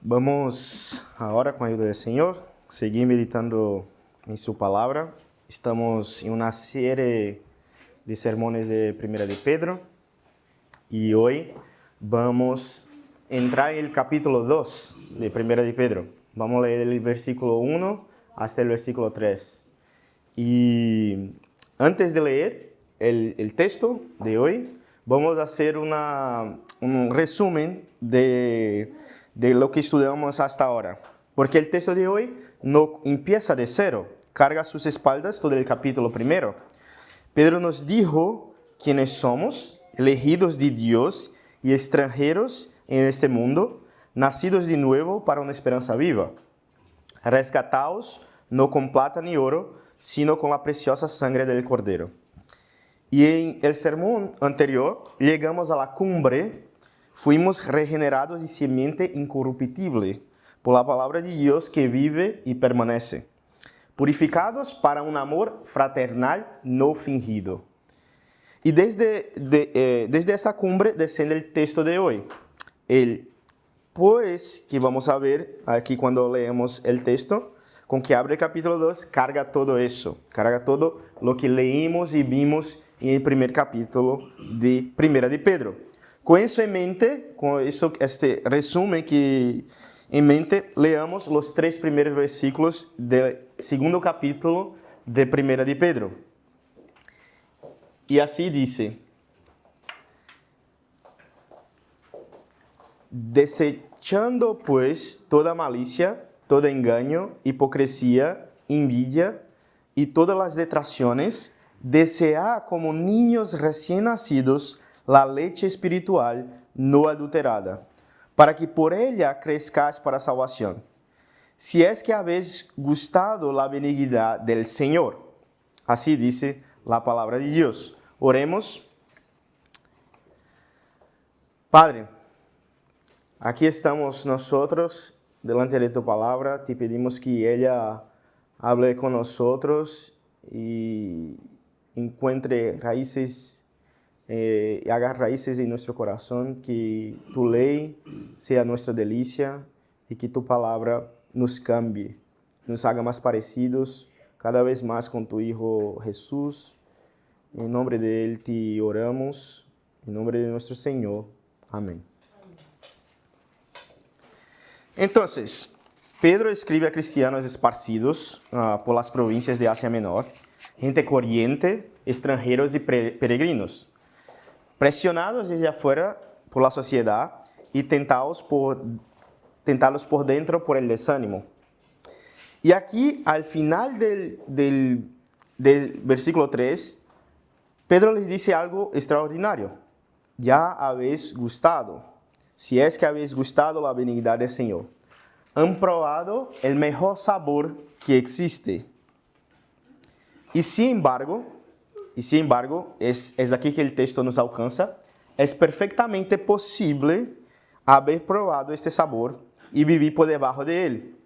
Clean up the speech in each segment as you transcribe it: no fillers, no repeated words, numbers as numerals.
Vamos ahora, con ayuda del Señor, seguir meditando en su palabra. Estamos en una serie de sermones de Primera de Pedro y hoy vamos a entrar en el capítulo 2 de Primera de Pedro. Vamos a leer el versículo 1 hasta el versículo 3. Y antes de leer el texto de hoy, vamos a hacer un resumen de lo que estudiamos hasta ahora. Porque el texto de hoy no empieza de cero, carga a sus espaldas todo el capítulo primero. Pedro nos dijo quiénes somos, elegidos de Dios y extranjeros en este mundo, nacidos de nuevo para una esperanza viva, rescatados no con plata ni oro, sino con la preciosa sangre del Cordero. Y en el sermón anterior llegamos a la cumbre. Fuimos regenerados de simiente incorruptible por la palabra de Dios que vive y permanece, purificados para un amor fraternal no fingido. Y desde esa cumbre desciende el texto de hoy. Pues, que vamos a ver aquí cuando leemos el texto, con que abre el capítulo 2, carga todo eso, carga todo lo que leímos y vimos en el primer capítulo de Primera de Pedro. Con eso en mente, este resumen que en mente, leamos los 3 primeros versículos del segundo capítulo de Primera de Pedro. Y así dice: desechando pues toda malicia, todo engaño, hipocresía, envidia y todas las detracciones, desead como niños recién nacidos la leche espiritual no adulterada, para que por ella crezcáis para salvación, si es que habéis gustado la benignidad del Señor. Así dice la palabra de Dios. Oremos. Padre, aquí estamos nosotros delante de tu palabra. Te pedimos que ella hable con nosotros y encuentre raíces y haga raíces en nuestro corazón, que tu ley sea nuestra delicia y que tu palabra nos cambie, nos haga más parecidos cada vez más con tu Hijo Jesús. En nombre de Él te oramos, en nombre de nuestro Señor. Amén. Entonces, Pedro escribe a cristianos esparcidos por las provincias de Asia Menor, gente corriente, extranjeros y peregrinos, presionados desde afuera por la sociedad y tentados por dentro por el desánimo. Y aquí, al final del versículo 3, Pedro les dice algo extraordinario. Ya habéis gustado, si es que habéis gustado la benignidad del Señor. Han probado el mejor sabor que existe. Y sin embargo, es aquí que el texto nos alcanza, es perfectamente posible haber probado este sabor y vivir por debajo de él.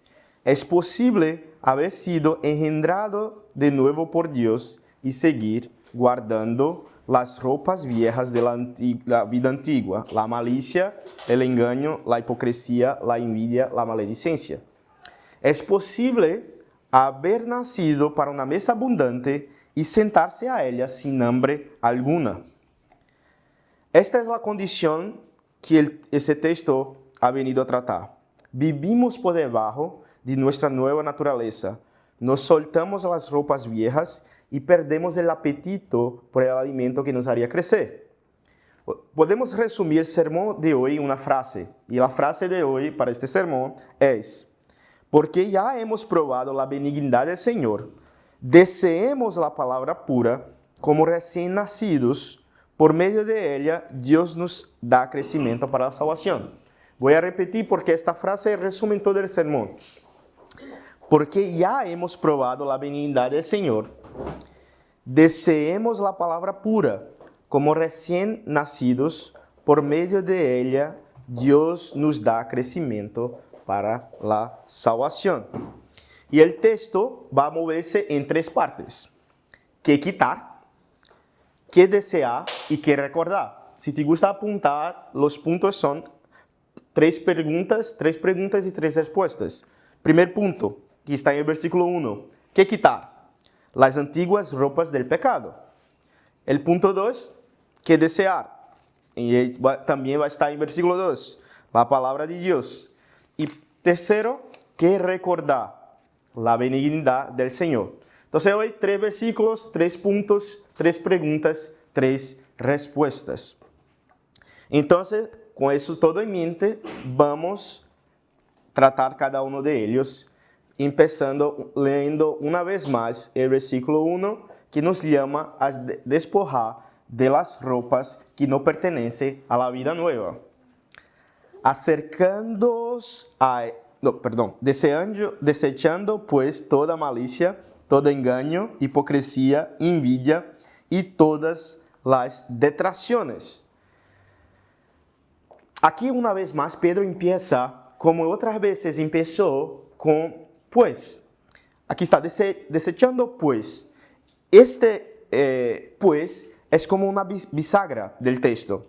Es posible haber sido engendrado de nuevo por Dios y seguir guardando las ropas viejas de la vida antigua, la malicia, el engaño, la hipocresía, la envidia, la maledicencia. Es posible haber nacido para una mesa abundante y sentarse a ella sin hambre alguna. Esta es la condición que ese texto ha venido a tratar. Vivimos por debajo de nuestra nueva naturaleza, nos soltamos las ropas viejas y perdemos el apetito por el alimento que nos haría crecer. Podemos resumir el sermón de hoy en una frase, y la frase de hoy para este sermón es: porque ya hemos probado la benignidad del Señor, deseemos la palabra pura, como recién nacidos, por medio de ella Dios nos da crecimiento para la salvación. Voy a repetir porque esta frase resume todo el sermón. Porque ya hemos probado la benignidad del Señor, deseemos la palabra pura, como recién nacidos, por medio de ella Dios nos da crecimiento para la salvación. Y el texto va a moverse en 3 partes: qué quitar, qué desear y qué recordar. Si te gusta apuntar, los puntos son tres preguntas y tres respuestas. Primer punto, que está en el versículo 1. ¿Qué quitar? Las antiguas ropas del pecado. El punto 2, ¿qué desear? Y también va a estar en versículo 2, la palabra de Dios. Y tercero, ¿qué recordar? La benignidad del Señor. Entonces hoy 3 versículos, 3 puntos, 3 preguntas, 3 respuestas. Entonces, con eso todo en mente, vamos a tratar cada uno de ellos, empezando leyendo una vez más el versículo 1, que nos llama a despojar de las ropas que no pertenecen a la vida nueva. Desechando pues toda malicia, todo engaño, hipocresía, envidia y todas las detracciones. Aquí una vez más Pedro empieza, como otras veces empezó, con pues. Aquí está, desechando pues. Pues es como una bisagra del texto.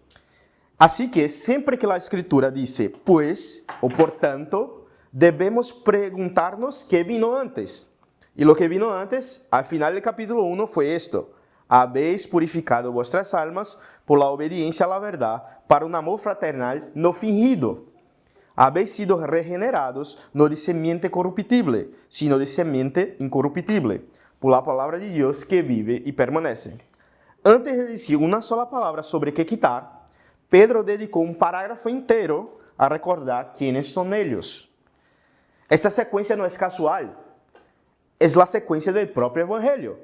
Así que siempre que la escritura dice pues o por tanto, debemos preguntarnos qué vino antes. Y lo que vino antes, al final del capítulo 1, fue esto. Habéis purificado vuestras almas por la obediencia a la verdad para un amor fraternal no fingido. Habéis sido regenerados no de simiente corruptible, sino de simiente incorruptible, por la palabra de Dios que vive y permanece. Antes de decir una sola palabra sobre qué quitar, Pedro dedicó un parágrafo entero a recordar quiénes son ellos. Esta secuencia no es casual, es la secuencia del propio Evangelio.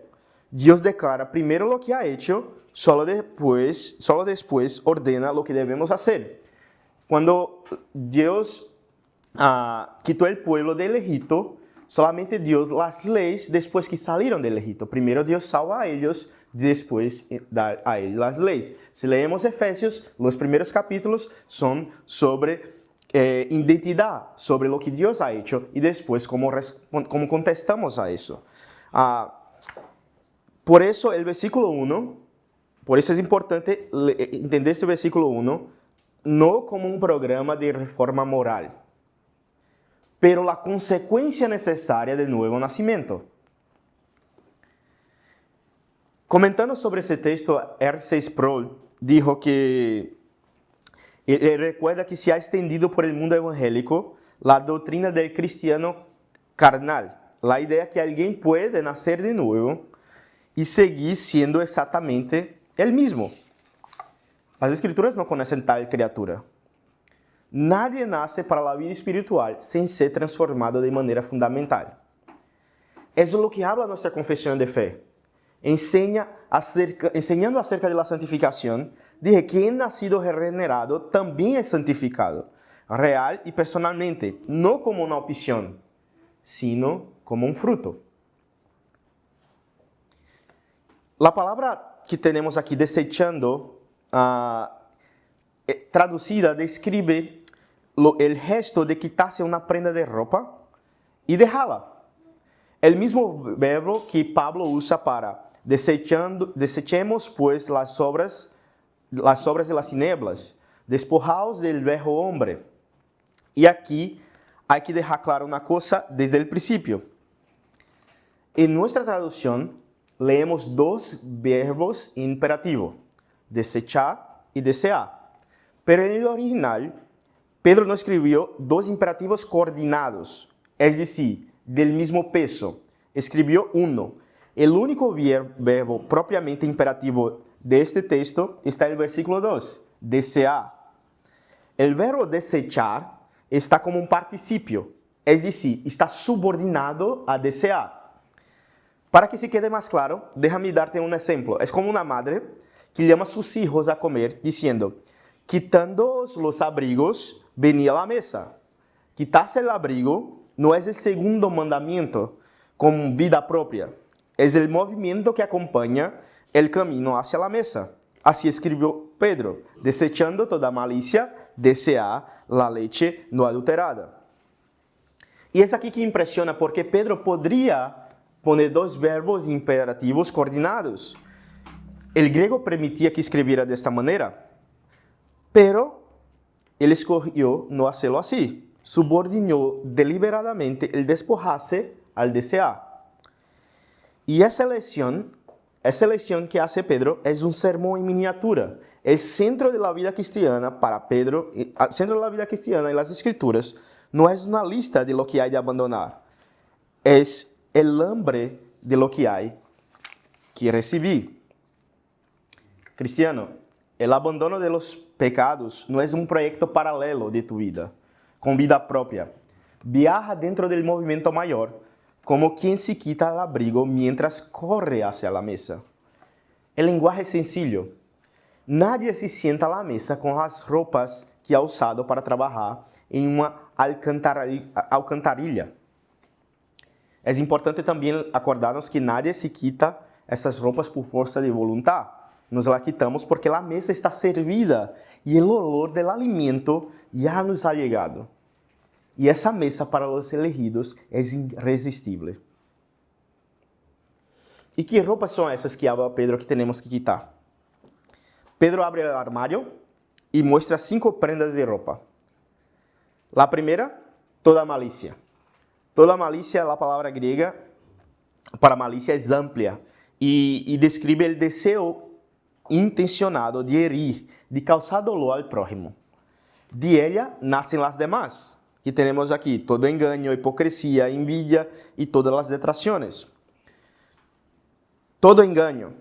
Dios declara primero lo que ha hecho, solo después ordena lo que debemos hacer. Cuando Dios quitó el pueblo del Egipto, solamente Dios las leyes después que salieron del Egipto. Primero Dios salva a ellos, después da a ellos las leyes. Si leemos Efesios, los primeros capítulos son sobre identidad, sobre lo que Dios ha hecho y después cómo contestamos a eso. Por eso el versículo 1, por eso es importante entender este versículo 1, no como un programa de reforma moral, pero la consecuencia necesaria del nuevo nacimiento. Comentando sobre ese texto, R.C. Sproul dijo que él recuerda que se ha extendido por el mundo evangélico la doctrina del cristiano carnal, la idea que alguien puede nacer de nuevo y seguir siendo exactamente el mismo. Las Escrituras no conocen tal criatura. Nadie nace para la vida espiritual sin ser transformado de manera fundamental. Eso es lo que habla nuestra confesión de fe. Enseñando acerca de la santificación, dije que quien nacido regenerado también es santificado, real y personalmente, no como una opción, sino como un fruto. La palabra que tenemos aquí, desechando, traducida, describe el gesto de quitarse una prenda de ropa y dejarla. El mismo verbo que Pablo usa para desechemos pues las obras de las tinieblas, despojaos del viejo hombre. Y aquí hay que dejar claro una cosa desde el principio. En nuestra traducción leemos dos verbos imperativos, desechar y desear. Pero en el original, Pedro no escribió dos imperativos coordinados, es decir, del mismo peso. Escribió uno. El único verbo propiamente imperativo de este texto está en el versículo 2, desear. El verbo desechar está como un participio, es decir, está subordinado a desear. Para que se quede más claro, déjame darte un ejemplo. Es como una madre que llama a sus hijos a comer diciendo, quitándoos los abrigos, venid a la mesa. Quitarse el abrigo no es el segundo mandamiento con vida propia. Es el movimiento que acompaña el camino hacia la mesa. Así escribió Pedro, desechando toda malicia, desear la leche no adulterada. Y es aquí que impresiona porque Pedro podría poner dos verbos imperativos coordinados. El griego permitía que escribiera de esta manera, pero Él escogió no hacerlo así. Subordinó deliberadamente el despojarse al desear. Y esa elección que hace Pedro es un sermón en miniatura. El centro de la vida cristiana para Pedro, el centro de la vida cristiana en las Escrituras, no es una lista de lo que hay de abandonar. Es el hambre de lo que hay que recibir. Cristiano, el abandono de los pecados no es un proyecto paralelo de tu vida, con vida propia. Viaja dentro del movimiento mayor, como quien se quita el abrigo mientras corre hacia la mesa. El lenguaje es sencillo. Nadie se sienta a la mesa con las ropas que ha usado para trabajar en una alcantarilla. Es importante también acordarnos que nadie se quita essas roupas por força de voluntad. Nos la quitamos porque la mesa está servida y el olor del alimento ya nos ha llegado. Y esa mesa para los elegidos es irresistible. ¿Y qué ropas son esas que habla Pedro que tenemos que quitar? Pedro abre el armario y muestra 5 prendas de ropa. La primera, toda malicia. Toda malicia, la palabra griega para malicia es amplia y describe el deseo intencionado de herir, de causar dolor al prójimo. De ella nacen las demás, que tenemos aquí, todo engaño, hipocresía, envidia y todas las detracciones. Todo engaño,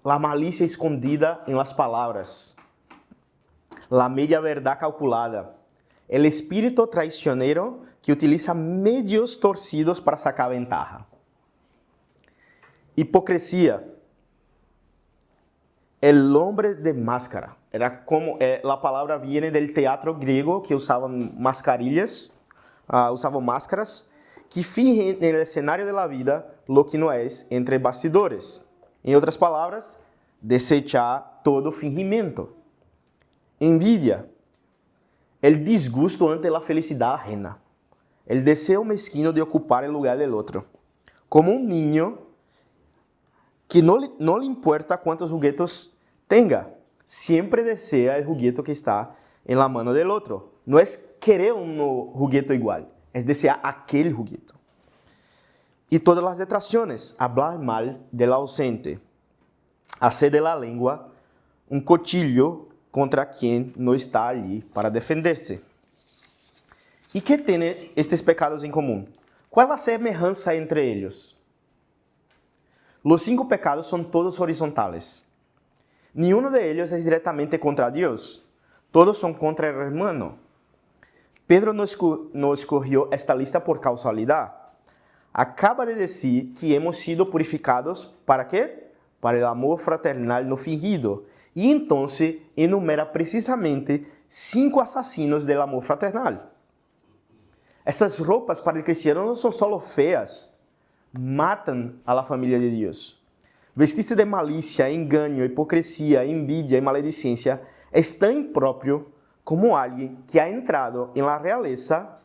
la malicia escondida en las palabras, la media verdad calculada, el espíritu traicionero que utiliza medios torcidos para sacar ventaja. Hipocresía, el hombre de máscara. Era como la palabra viene del teatro griego que usaban mascarillas, usaban máscaras que fingen en el escenario de la vida lo que no es entre bastidores. En otras palabras, desechar todo fingimiento. Envidia, el disgusto ante la felicidad ajena, el deseo mezquino de ocupar el lugar del otro. Como un niño que no le importa cuántos juguetes tenga, siempre desea el juguete que está en la mano del otro. No es querer un juguete igual, es desear aquel juguete. Y todas las detracciones, hablar mal del ausente, hacer de la lengua un cuchillo contra quien no está allí para defenderse. ¿Y qué tienen estos pecados en común? ¿Cuál es la semejanza entre ellos? Los 5 pecados son todos horizontales. Ni uno de ellos es directamente contra Dios. Todos son contra el hermano. Pedro no escogió esta lista por causalidad. Acaba de decir que hemos sido purificados ¿para qué? Para el amor fraternal no fingido. Y entonces enumera precisamente 5 asesinos del amor fraternal. Essas roupas para el cristiano no son solo feas, matan a la familia de Dios. Vestirse de malicia, engaño, hipocresía, envidia y maledicencia es tan impropio como alguien que ha entrado en la realeza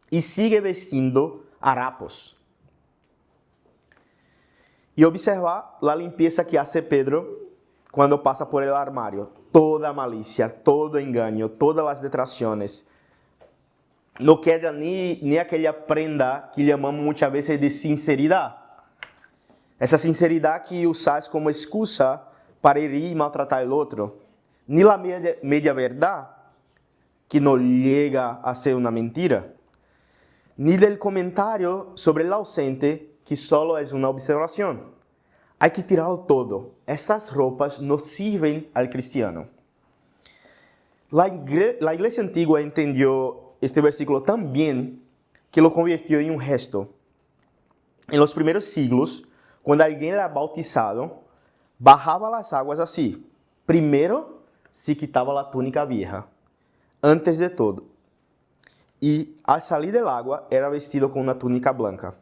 y sigue vestindo harapos. Y observa la limpieza que hace Pedro cuando pasa por el armario. Toda malicia, todo engaño, todas las detracciones. No queda ni aquella prenda que llamamos muchas veces de sinceridad. Essa sinceridade que usas como excusa para herir e maltratar o outro. Ni la media verdade, que não llega a ser uma mentira. Ni del comentario sobre el ausente, que solo es una observación. Hay que tirarlo todo. Estas ropas no sirven al cristiano. La iglesia antigua entendió este versículo tan bien que lo convirtió en un gesto. En los primeros siglos, cuando alguien era bautizado, bajaba las aguas así. Primero se quitaba la túnica vieja, antes de todo. Y al salir del agua era vestido con una túnica blanca.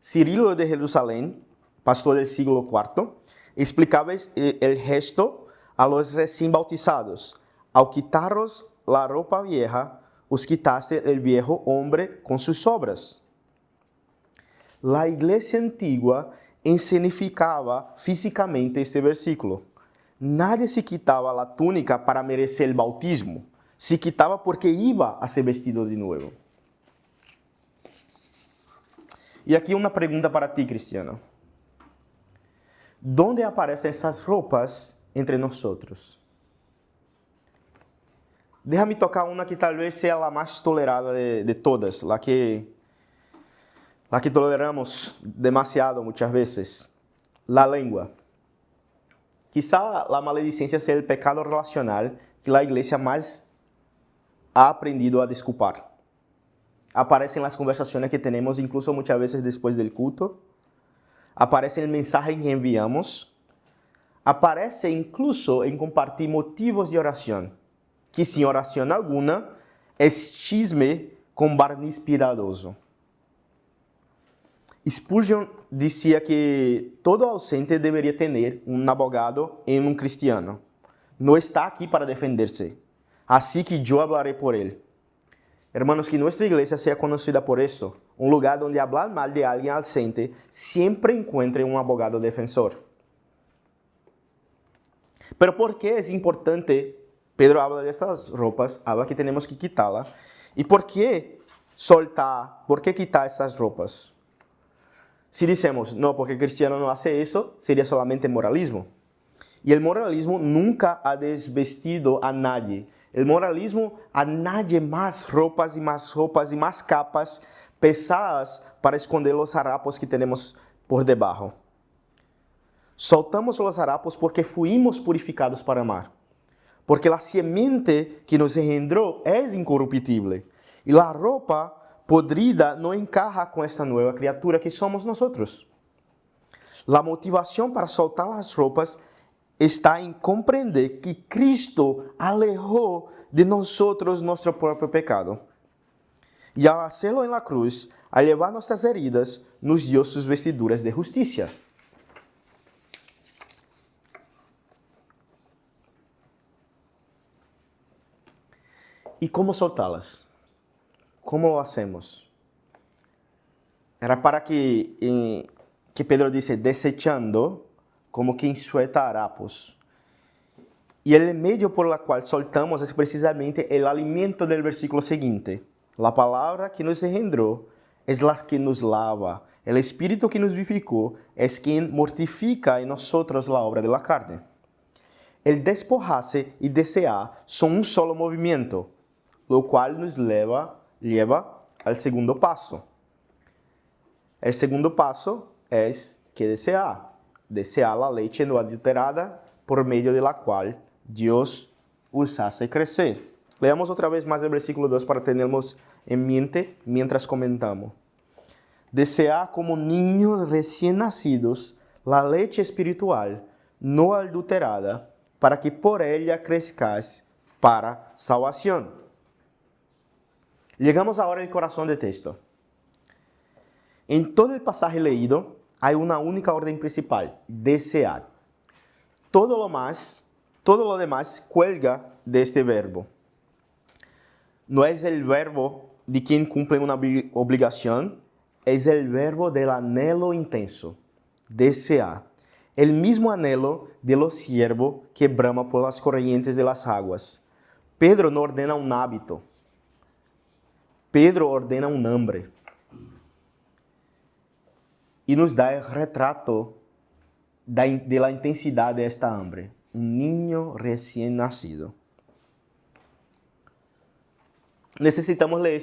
Cirilo de Jerusalén, pastor del siglo IV, explicaba el gesto a los recién bautizados. Al quitaros la ropa vieja, os quitaste el viejo hombre con sus obras. La iglesia antigua escenificaba físicamente este versículo. Nadie se quitaba la túnica para merecer el bautismo, se quitaba porque iba a ser vestido de nuevo. Y aquí una pregunta para ti, cristiano. ¿Dónde aparecen esas ropas entre nosotros? Déjame tocar una que tal vez sea la más tolerada de todas, la que toleramos demasiado muchas veces, la lengua. Quizá la maledicencia sea el pecado relacional que la iglesia más ha aprendido a disculpar. Aparece en las conversaciones que tenemos, incluso muchas veces después del culto. Aparece en el mensaje que enviamos. Aparece incluso en compartir motivos de oración, que sin oración alguna es chisme con barniz piadoso. Spurgeon decía que todo ausente debería tener un abogado en un cristiano. No está aquí para defenderse, así que yo hablaré por él. Hermanos, que nuestra iglesia sea conocida por eso, un lugar donde hablar mal de alguien ausente siempre encuentre un abogado defensor. Pero ¿por qué es importante? Pedro habla de estas ropas, habla que tenemos que quitarlas. ¿Y por qué soltar? ¿Por qué quitar estas ropas? Si decimos, no, porque el cristiano no hace eso, sería solamente moralismo. Y el moralismo nunca ha desvestido a nadie. El moralismo a nadie más ropas y más capas pesadas para esconder los harapos que tenemos por debajo. Soltamos los harapos porque fuimos purificados para amar. Porque la simiente que nos engendró es incorruptible. Y la ropa podrida no encaja con esta nueva criatura que somos nosotros. La motivación para soltar las ropas está en comprender que Cristo alejó de nosotros nuestro propio pecado. Y al hacerlo en la cruz, al llevar nuestras heridas, nos dio sus vestiduras de justicia. ¿Y cómo soltarlas? ¿Cómo lo hacemos? Era para que Pedro dice, desechando, como quien suelta harapos. Y el medio por el cual soltamos es precisamente el alimento del versículo siguiente. La palabra que nos engendró es la que nos lava. El Espíritu que nos vivificó es quien mortifica en nosotros la obra de la carne. El despojarse y desear son un solo movimiento, lo cual nos lleva al segundo paso. El segundo paso es que desear la leche no adulterada por medio de la cual Dios os hace crecer. Leamos otra vez más el versículo 2 para tenerlos en mente mientras comentamos. Desear como niños recién nacidos la leche espiritual no adulterada, para que por ella crezcáis para salvación. Llegamos ahora al corazón del texto. En todo el pasaje leído hay una única orden principal: desear. Todo lo demás cuelga de este verbo. No es el verbo de quien cumple una obligación, es el verbo del anhelo intenso, desear. El mismo anhelo de los siervos que brama por las corrientes de las aguas. Pedro no ordena un hábito. Pedro ordena un hambre. Y nos da el retrato de la intensidad de esta hambre. Un niño recién nacido. Necesitamos leer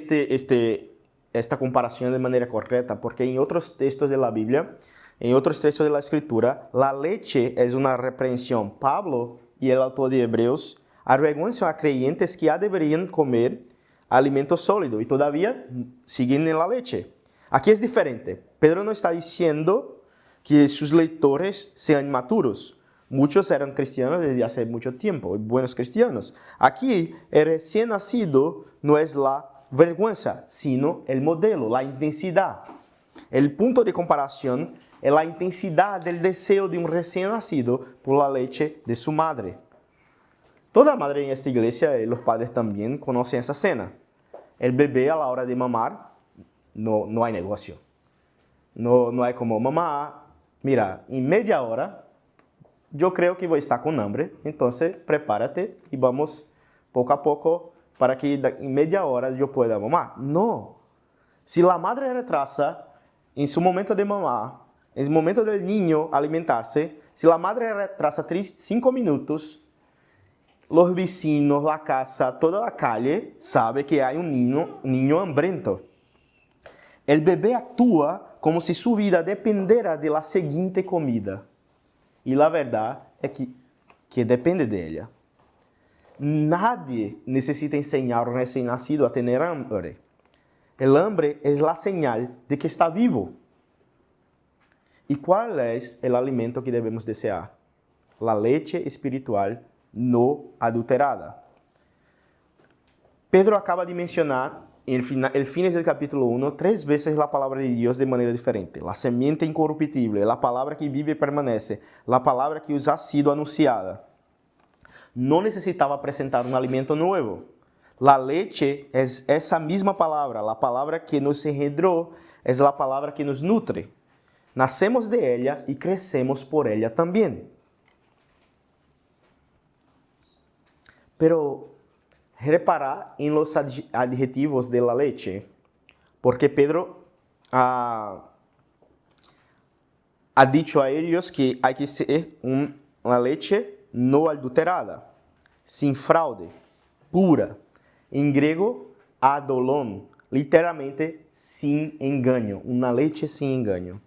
esta comparación de manera correcta, porque en otros textos de la Biblia, en otros textos de la Escritura, la leche es una reprensión. Pablo y el autor de Hebreos avergüenzan a creyentes que ya deberían comer alimento sólido y todavía siguen en la leche. Aquí es diferente. Pedro no está diciendo que sus lectores sean inmaturos. Muchos eran cristianos desde hace mucho tiempo, buenos cristianos. Aquí, el recién nacido no es la vergüenza, sino el modelo, la intensidad. El punto de comparación es la intensidad del deseo de un recién nacido por la leche de su madre. Toda madre en esta iglesia y los padres también conocen esa escena. El bebé a la hora de mamar, no hay negocio. No hay como, mamá, mira, en media hora yo creo que voy a estar con hambre, entonces prepárate y vamos poco a poco para que em media hora eu pueda mamar. No. Si la madre retrasa en su momento de mamar, en el momento del niño alimentarse, si la madre retrasa 5 minutos, los vecinos, la casa, toda la calle sabe que hay un niño hambriento. El bebé actúa como si su vida dependiera de la siguiente comida. Y la verdad es que depende de ella. Nadie necesita enseñar a un recién nacido a tener hambre. El hambre es la señal de que está vivo. ¿Y cuál es el alimento que debemos desear? La leche espiritual no adulterada. Pedro acaba de mencionar en el fines del capítulo 1 3 veces la palabra de Dios de manera diferente. La semiente incorruptible, la palabra que vive y permanece, la palabra que os ha sido anunciada. No necesitaba presentar un alimento nuevo. La leche es esa misma palabra, la palabra que nos engendró, es la palabra que nos nutre. Nacemos de ella y crecemos por ella también. Pero reparar en los adjetivos de la leche, porque Pedro ha dicho a ellos que hay que ser una leche no adulterada, sin fraude, pura. En griego, adolón, literalmente sin engaño, una leche sin engaño.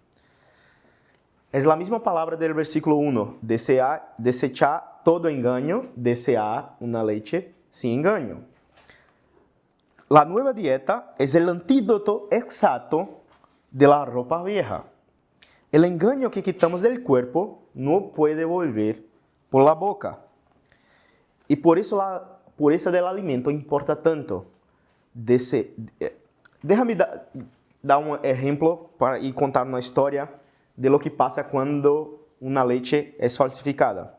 Es la misma palabra del versículo 1, desechar todo engaño, desear una leche sin engaño. La nueva dieta es el antídoto exacto de la ropa vieja. El engaño que quitamos del cuerpo no puede volver por la boca. Y por eso la pureza del alimento importa tanto. Déjame dar un ejemplo y contar una historia de lo que pasa cuando una leche es falsificada.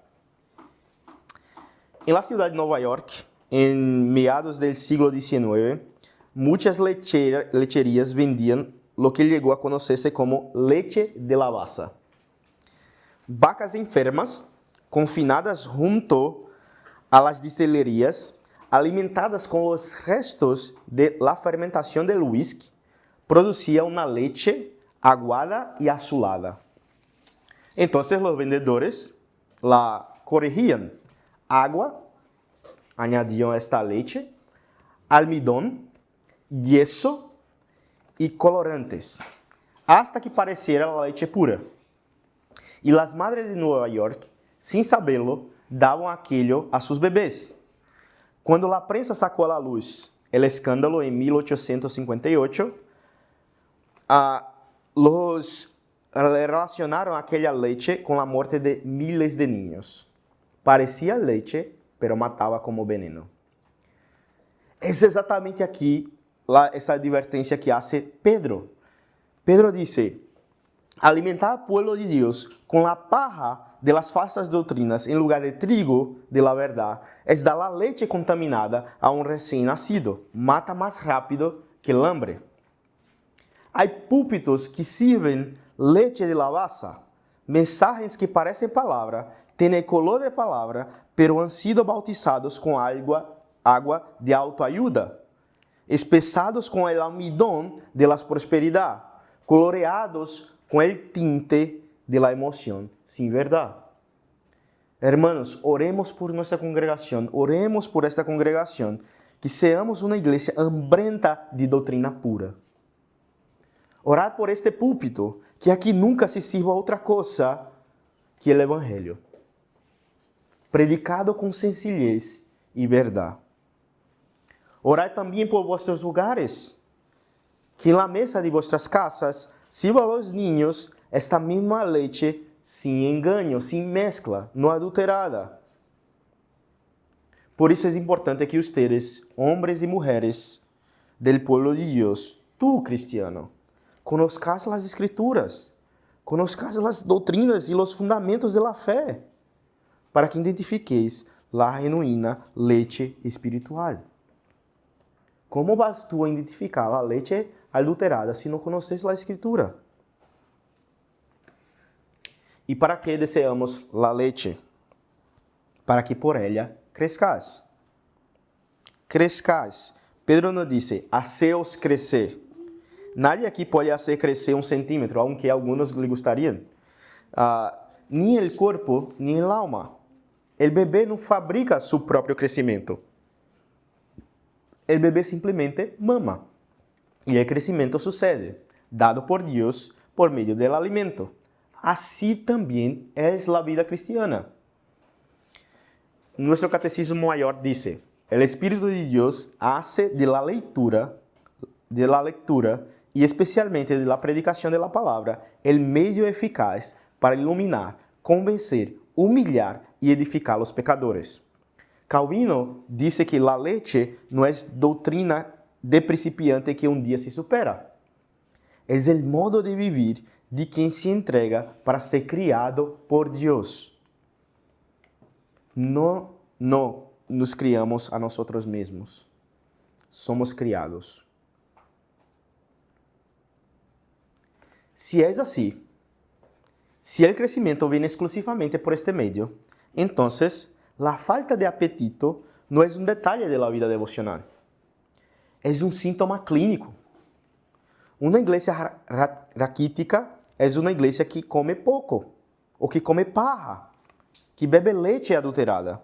En la ciudad de Nueva York, en mediados del siglo XIX, muchas lecherías vendían lo que llegó a conocerse como leche de la vaca. Vacas enfermas, confinadas junto a las destilerías, alimentadas con los restos de la fermentación del whisky, producía una leche aguada y azulada. Entonces los vendedores la corregían. Agua, añadían a esta leche, almidón, yeso y colorantes, hasta que pareciera la leche pura. Y las madres de Nueva York, sin saberlo, daban aquello a sus bebés. Cuando la prensa sacó a la luz el escándalo en 1858, los relacionaron aquella leche con la muerte de miles de niños. Parecía leche, pero mataba como veneno. Es exatamente aquí esa advertencia que hace Pedro. Pedro dice, alimentar al pueblo de Dios con la paja de las falsas doctrinas en lugar de trigo de la verdad es dar la leche contaminada a un recién nacido. Mata más rápido que el hambre. Hay púlpitos que sirven leche de la vaca, mensajes que parecen palabra, tienen color de palabra, pero han sido bautizados con agua de autoayuda, espesados con el almidón de la prosperidad, coloreados con el tinte de la emoción sin verdad. Hermanos, oremos por nuestra congregación, oremos por esta congregación, que seamos una iglesia hambrienta de doctrina pura. Orad por este púlpito, que aquí nunca se sirva otra cosa que el Evangelio, predicado con sencillez y verdad. Orad también por vuestros hogares, que en la mesa de vuestras casas sirva a los niños esta misma leche sin engaño, sin mezcla, no adulterada. Por eso es importante que ustedes, hombres y mujeres del pueblo de Dios, tú, cristiano, conozcas las Escrituras, conozcas las doctrinas y los fundamentos de la fe, para que identifiquéis la genuina leche espiritual. ¿Cómo vas tú a identificar la leche adulterada si no conoces la Escritura? ¿Y para qué deseamos la leche? Para que por ella crezcas. crescais. Pedro nos dice, haceos crecer. Nadie aqui pode fazer crescer 1 centímetro, aunque algunos lhe gostariam. Ni el corpo, ni el alma. El bebê não fabrica seu próprio crescimento. El bebê simplesmente mama. E o crescimento sucede, dado por Deus por meio do alimento. Assim também é a vida cristiana. Nuestro catecismo maior diz: el Espíritu de Dios hace de la lectura y especialmente de la predicación de la palabra el medio eficaz para iluminar, convencer, humillar y edificar a los pecadores. Calvino dice que la leche no es doutrina de principiante que un día se supera. Es el modo de vivir de quien se entrega para ser criado por Dios. No nos criamos a nosotros mismos. Somos criados. Si es así, si el crecimiento viene exclusivamente por este medio, entonces la falta de apetito no es un detalle de la vida devocional. Es un síntoma clínico. Una iglesia raquítica es una iglesia que come poco, o que come paja, que bebe leche adulterada.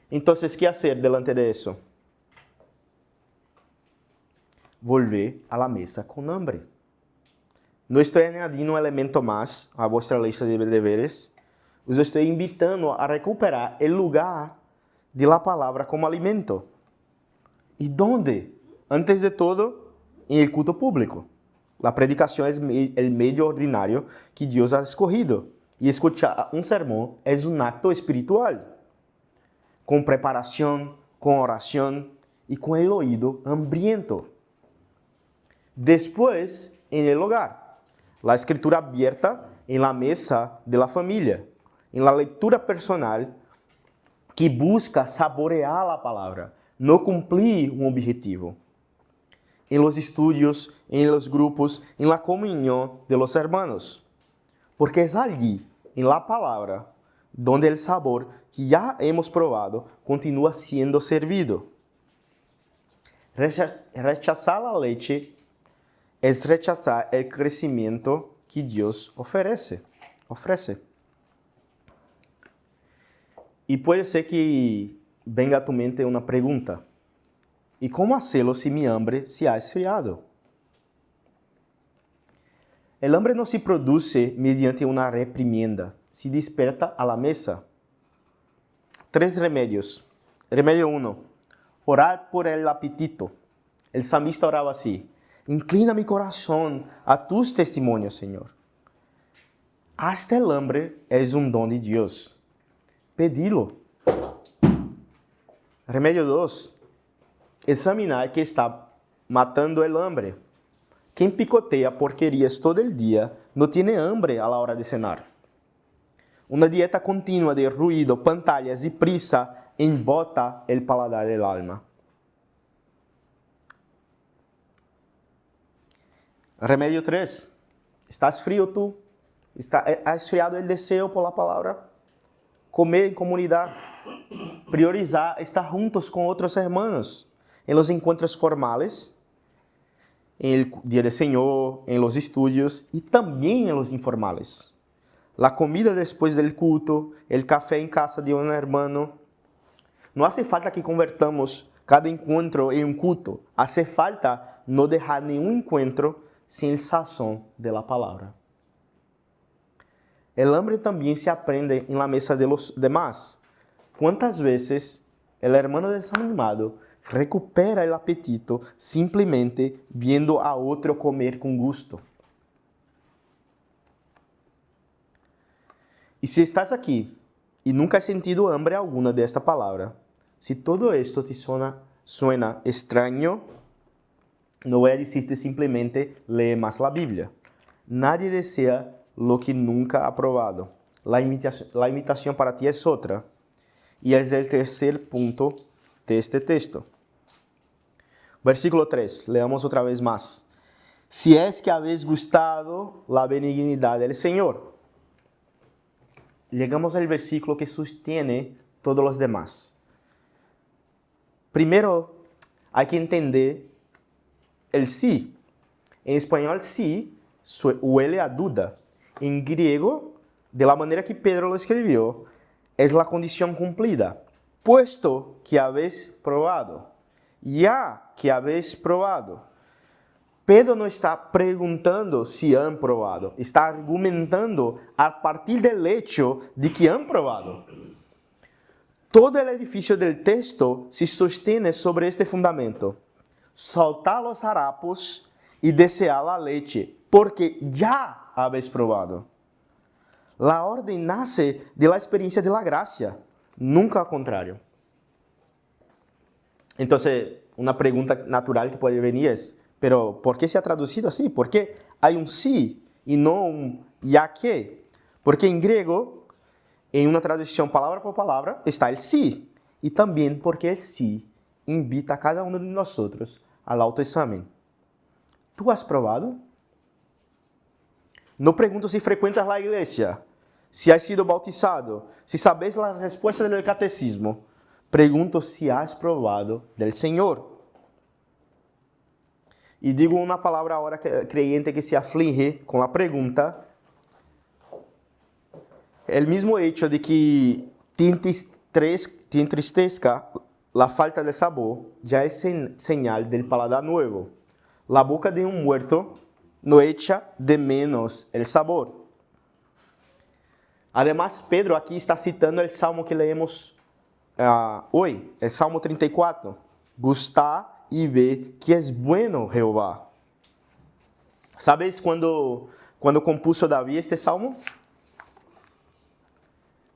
Entonces, ¿qué hacer delante de eso? Volver a la mesa con hambre. Não estou añadindo um elemento mais à vossa lista de deveres. Os estou invitando a recuperar o lugar de la palavra como alimento. E onde? Antes de todo, em el culto público. La predicação é o meio ordinário que Deus ha escogido. E escuchar um sermão é um acto espiritual. Com preparação, com oração e com el oído hambriento. Depois, em el hogar. La escritura abierta en la mesa de la familia, en la lectura personal que busca saborear la palabra, no cumplir un objetivo. En los estudios, en los grupos, en la comunión de los hermanos. Porque es allí, en la palabra, donde el sabor que ya hemos probado continúa siendo servido. Rechazar la leche es rechazar el crecimiento que Dios ofrece. Y puede ser que venga a tu mente una pregunta. ¿Y cómo hacerlo si mi hambre se ha esfriado? El hambre no se produce mediante una reprimienda, se desperta a la mesa. 3 remedios. Remedio 1. Orar por el apetito. El salmista oraba así. Inclina mi corazón a tus testimonios, Señor. Hasta el hambre es un don de Dios. Pedilo. Remedio 2. Examinar que está matando el hambre. Quien picotea porquerías todo el día no tiene hambre a la hora de cenar. Una dieta continua de ruido, pantallas y prisa embota el paladar del alma. Remédio 3. ¿Estás frío tú? ¿Ha esfriado el deseo por la palabra? Comer en comunidad. Priorizar estar juntos con otros hermanos. En los encuentros formales, en el Día del Señor, en los estudios y también en los informales. La comida después del culto, el café en casa de un hermano. No hace falta que convertamos cada encuentro en un culto. Hace falta no dejar ningún encuentro sin el sazón de la palabra. El hambre también se aprende en la mesa de los demás. ¿Cuántas veces el hermano desanimado recupera el apetito simplemente viendo a otro comer con gusto? Y si estás aquí y nunca has sentido hambre alguna de esta palabra, si todo esto te suena extraño, no voy a decirte simplemente lee más la Biblia. Nadie desea lo que nunca ha probado. La imitación para ti es otra. Y es el tercer punto de este texto. Versículo 3, leamos otra vez más. Si es que habéis gustado la benignidad del Señor. Llegamos al versículo que sostiene todos los demás. Primero hay que entender el sí. En español, sí huele a duda. En griego, de la manera que Pedro lo escribió, es la condición cumplida. Puesto que habéis probado, ya que habéis probado. Pedro no está preguntando si han probado, está argumentando a partir del hecho de que han probado. Todo el edificio del texto se sostiene sobre este fundamento. Soltar los harapos y desear la leche, porque ya habéis probado. La orden nace de la experiencia de la gracia, nunca al contrario. Entonces, una pregunta natural que puede venir es, pero ¿por qué se ha traducido así? ¿Por qué hay un sí y no un ya que? Porque en griego, en una traducción palabra por palabra, está el sí. Y también porque el sí invita a cada uno de nosotros al autoexamen. ¿Tú has probado? No pregunto si frecuentas la iglesia, si has sido bautizado, si sabes la respuesta del catecismo. Pregunto si has probado del Señor. Y digo una palabra ahora creyente que se aflige con la pregunta. El mismo hecho de que te entristezca la falta de sabor ya es señal del paladar nuevo. La boca de un muerto no echa de menos el sabor. Además, Pedro aquí está citando el salmo que leemos hoy, el Salmo 34. Gustar y ver que es bueno Jehová. ¿Sabes cuando compuso David este salmo?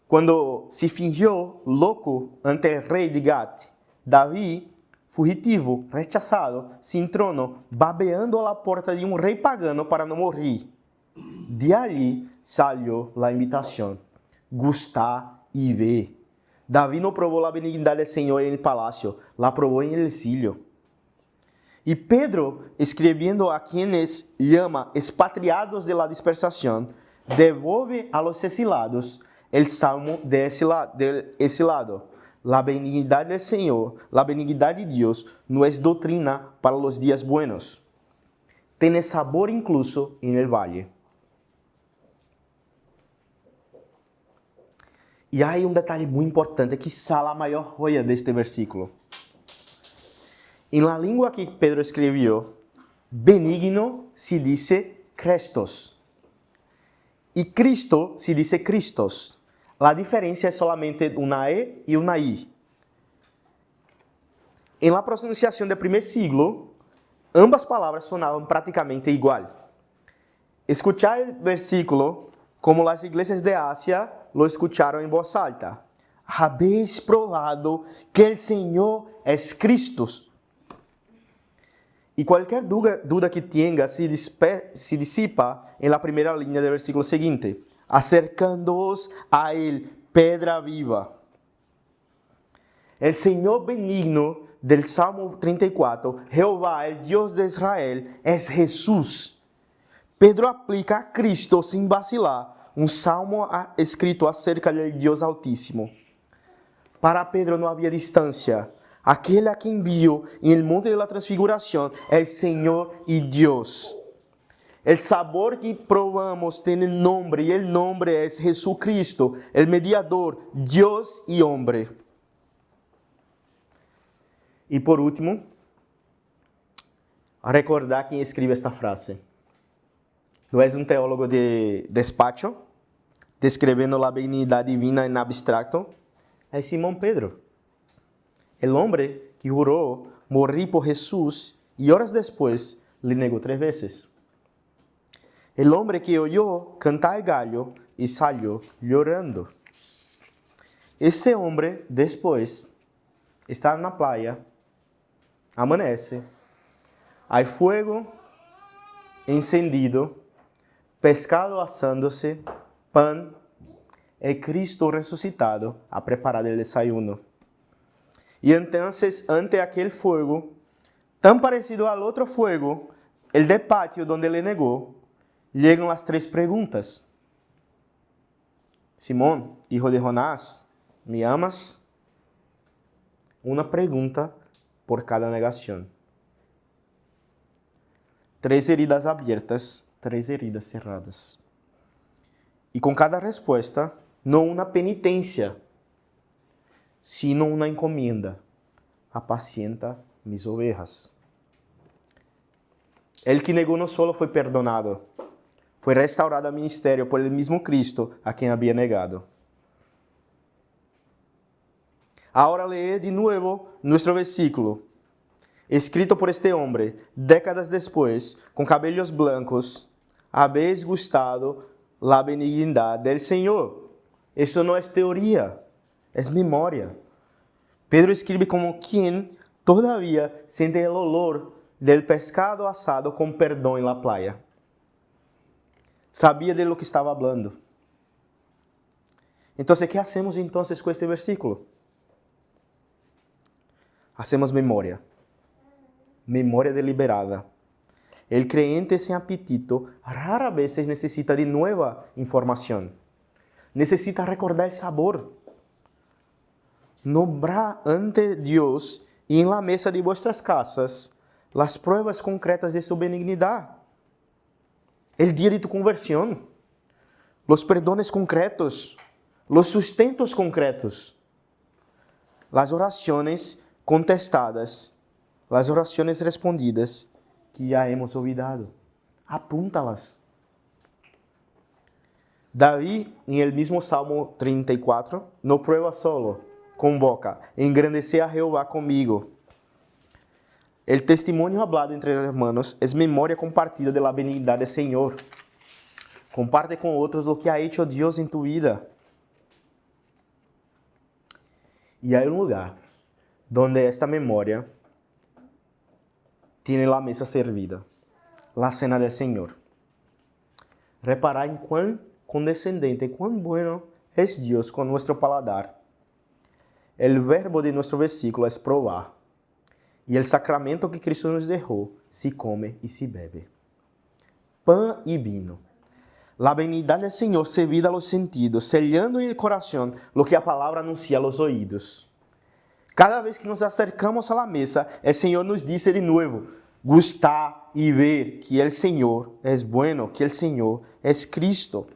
Cuando se fingió loco ante el rey de Gat, David, fugitivo, rechazado, sin trono, babeando a la puerta de un rey pagano para no morir. De allí salió la invitación, gustar y ver. David no probó la benignidad del Señor en el palacio, la probó en el exilio. Y Pedro, escribiendo a quienes llama expatriados de la dispersación, devuelve a los exilados el salmo de ese lado. La benignidad del Señor, la benignidad de Dios, no es doctrina para los días buenos. Tiene sabor incluso en el valle. Y hay un detalle muy importante, quizá la mayor joya de este versículo. En la lengua que Pedro escribió, benigno se dice Christos. Y Cristo se dice Christos. La diferencia es solamente una E y una I. En la pronunciación del primer siglo, ambas palabras sonaban prácticamente igual. Escuchar el versículo como las iglesias de Asia lo escucharon en voz alta. Habéis probado que el Señor es Cristo. Y cualquier duda que tenga se disipa en la primera línea del versículo siguiente. Acercándoos a Él, pedra viva. El Señor benigno del Salmo 34, Jehová, el Dios de Israel, es Jesús. Pedro aplica a Cristo sin vacilar un salmo escrito acerca del Dios Altísimo. Para Pedro no había distancia. Aquel a quien vio en el monte de la transfiguración es Señor y Dios. El sabor que probamos tiene nombre y el nombre es Jesucristo, el mediador, Dios y hombre. Y por último, recordar quién escribe esta frase. No es un teólogo de despacho, describiendo la benignidad divina en abstracto. Es Simón Pedro, el hombre que juró morir por Jesús y horas después le negó 3 veces. El hombre que oyó cantar el gallo y salió llorando. Ese hombre después está en la playa, amanece, hay fuego encendido, pescado asándose, pan, el Cristo resucitado a preparar el desayuno. Y entonces, ante aquel fuego, tan parecido al otro fuego, el de patio donde le negó, llegan las 3 preguntas. Simón, hijo de Jonás, ¿me amas? Una pregunta por cada negación. 3 heridas abiertas, 3 heridas cerradas. Y con cada respuesta, no una penitencia, sino una encomienda. Apacienta mis ovejas. El que negó no solo fue perdonado, fue restaurado al ministerio por el mismo Cristo a quien había negado. Ahora lee de nuevo nuestro versículo, escrito por este hombre, décadas después, con cabellos blancos, habéis gustado la benignidad del Señor. Eso no es teoría, es memoria. Pedro escribe como quien todavía siente el olor del pescado asado con perdón en la playa. Sabía de lo que estaba hablando. Entonces, ¿qué hacemos entonces con este versículo? Hacemos memoria. Memoria deliberada. El creyente sin apetito rara vez necesita de nueva información. Necesita recordar el sabor. Nombrar ante Dios y en la mesa de vuestras casas las pruebas concretas de su benignidad. El día de tu conversión. Los perdones concretos. Los sustentos concretos. Las oraciones contestadas. Las oraciones respondidas que ya hemos olvidado. Apúntalas. David, en el mismo Salmo 34, no prueba solo, convoca, engrandece a Jehová conmigo. El testimonio hablado entre hermanos es memoria compartida de la benignidad del Señor. Comparte con otros lo que ha hecho Dios en tu vida. Y hay un lugar donde esta memoria tiene la mesa servida, la cena del Señor. Reparar en cuán condescendente, cuán bueno es Dios con nuestro paladar. El verbo de nuestro versículo es probar. Y el sacramento que Cristo nos dejó se come y se bebe. Pan y vino. La benignidad del Señor servida a los sentidos, sellando en el corazón lo que la palabra anuncia a los oídos. Cada vez que nos acercamos a la mesa, el Señor nos dice de nuevo, gustar y ver que el Señor es bueno, que el Señor es Cristo.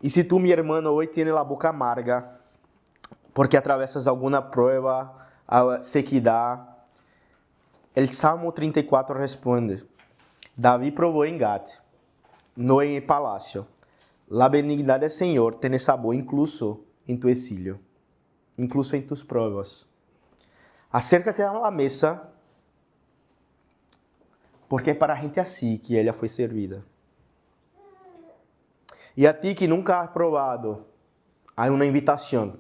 Y si tú, mi hermano, hoy tienes la boca amarga, porque atravesas alguna prueba, sequidad, el Salmo 34 responde, David probó en Gat, no en el palacio. La benignidad del Señor tiene sabor incluso en tu exilio, incluso en tus pruebas. Acércate a la mesa, porque é para gente assim que ela foi servida. E a ti que nunca has provado, há uma invitação.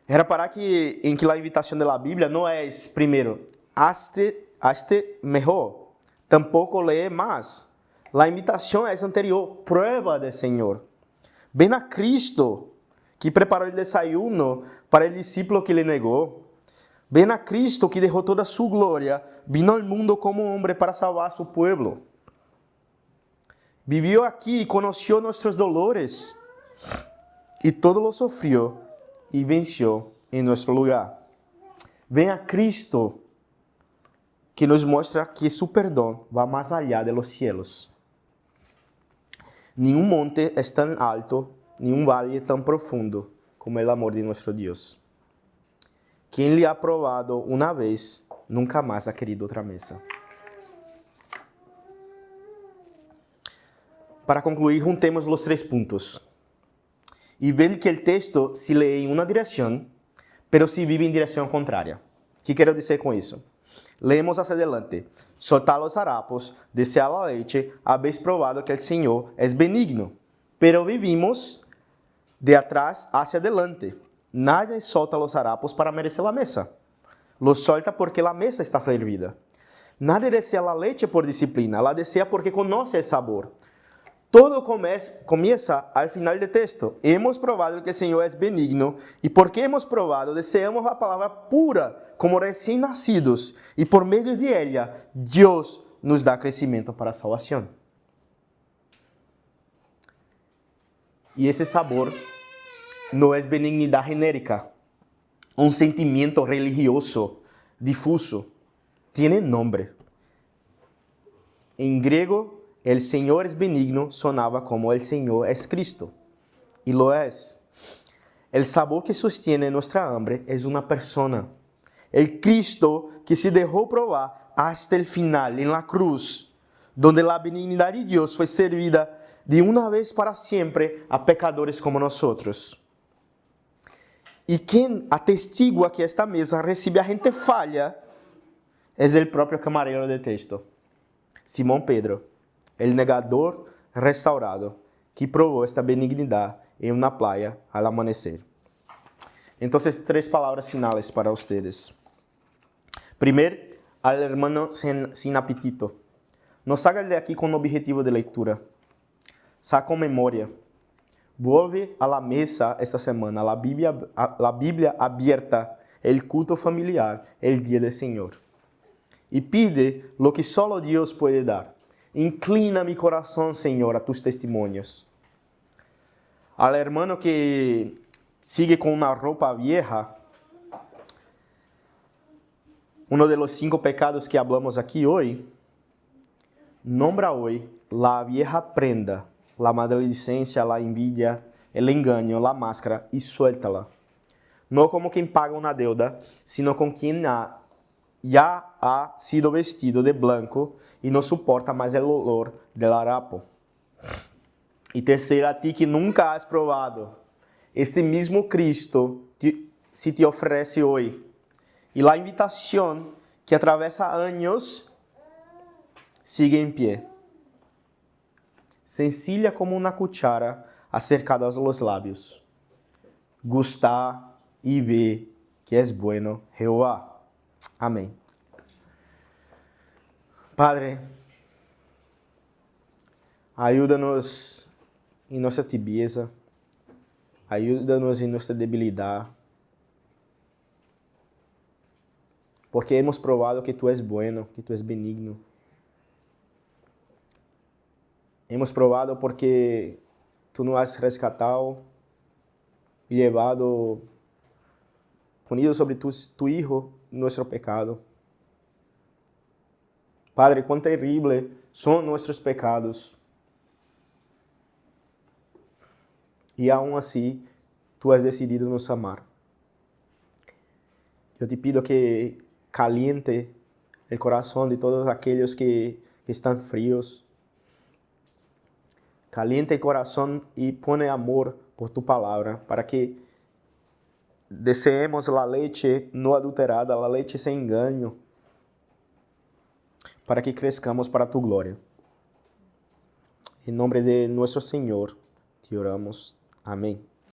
Reparar que em que a invitação da Bíblia não é primeiro, hazte mejor, tampouco lee mais. A invitação é anterior, prueba do Senhor. Ven a Cristo, que preparou o desayuno para o discípulo que lhe negou. Ven a Cristo, que dejó toda su gloria, vino al mundo como hombre para salvar a su pueblo. Vivió aquí y conoció nuestros dolores, y todo lo sufrió y venció en nuestro lugar. Ven a Cristo, que nos muestra que su perdón va más allá de los cielos. Ni un monte es tan alto, ni un valle tan profundo como el amor de nuestro Dios. Quien le ha probado una vez, nunca más ha querido otra mesa. Para concluir, juntemos los 3 puntos. Y ver que el texto se lee en una dirección, pero se vive en dirección contraria. ¿Qué quiero decir con eso? Leemos hacia adelante. Soltad los harapos, desead la leche, habéis probado que el Señor es benigno. Pero vivimos de atrás hacia adelante. Nadie solta los harapos para merecer la mesa. Los solta porque la mesa está servida. Nadie desea la leche por disciplina, la desea porque conoce el sabor. Todo comienza al final del texto. Hemos probado que el Señor es benigno y porque hemos probado, deseamos la palabra pura como recién nacidos y por medio de ella, Dios nos da crecimiento para salvación. Y ese sabor no es benignidad genérica, un sentimiento religioso difuso. Tiene nombre. En griego, el Señor es benigno sonaba como el Señor es Cristo. Y lo es. El sabor que sostiene nuestra hambre es una persona. El Cristo que se dejó probar hasta el final en la cruz, donde la benignidad de Dios fue servida de una vez para siempre a pecadores como nosotros. Y quien atestigua que esta mesa recibe a gente falha es el propio camarero del texto, Simón Pedro, el negador restaurado, que probó esta benignidad en una playa al amanecer. Entonces, 3 palabras finales para ustedes. Primero, al hermano sin apetito. No salga de aquí con objetivo de lectura. Saca con memoria. Vuelve a la mesa esta semana, la Biblia abierta, el culto familiar, el día del Señor. Y pide lo que solo Dios puede dar. Inclina mi corazón, Señor, a tus testimonios. Al hermano que sigue con una ropa vieja, uno de los 5 pecados que hablamos aquí hoy, nombra hoy la vieja prenda, la maledicencia, la envidia, el engaño, la máscara y suéltala. No como quien paga una deuda, sino con quien ya ha sido vestido de blanco y no soporta más el olor del harapo. Y tercero, a ti que nunca has probado, este mismo Cristo se te ofrece hoy. Y la invitación que atraviesa años sigue en pie. Sencilla como una cuchara acercada a los labios. Gusta y ve que es bueno Jehová. Amén. Padre, ayúdanos em nossa tibieza, ayúdanos em nossa debilidade, porque hemos probado que Tu és bueno, que Tu és benigno. Hemos probado porque Tu nos has rescatado e levado, ponido sobre Tu Hijo nuestro pecado. Padre, cuán terrible son nuestros pecados. E aún assim, Tu has decidido nos amar. Eu te pido que caliente o coração de todos aqueles que estão frios. Caliente o coração e põe amor por Tu palavra, para que deseemos a leite não adulterada, a leite sem engano, para que crescamos para Tu glória. Em nome de nosso Senhor, te oramos. Amém.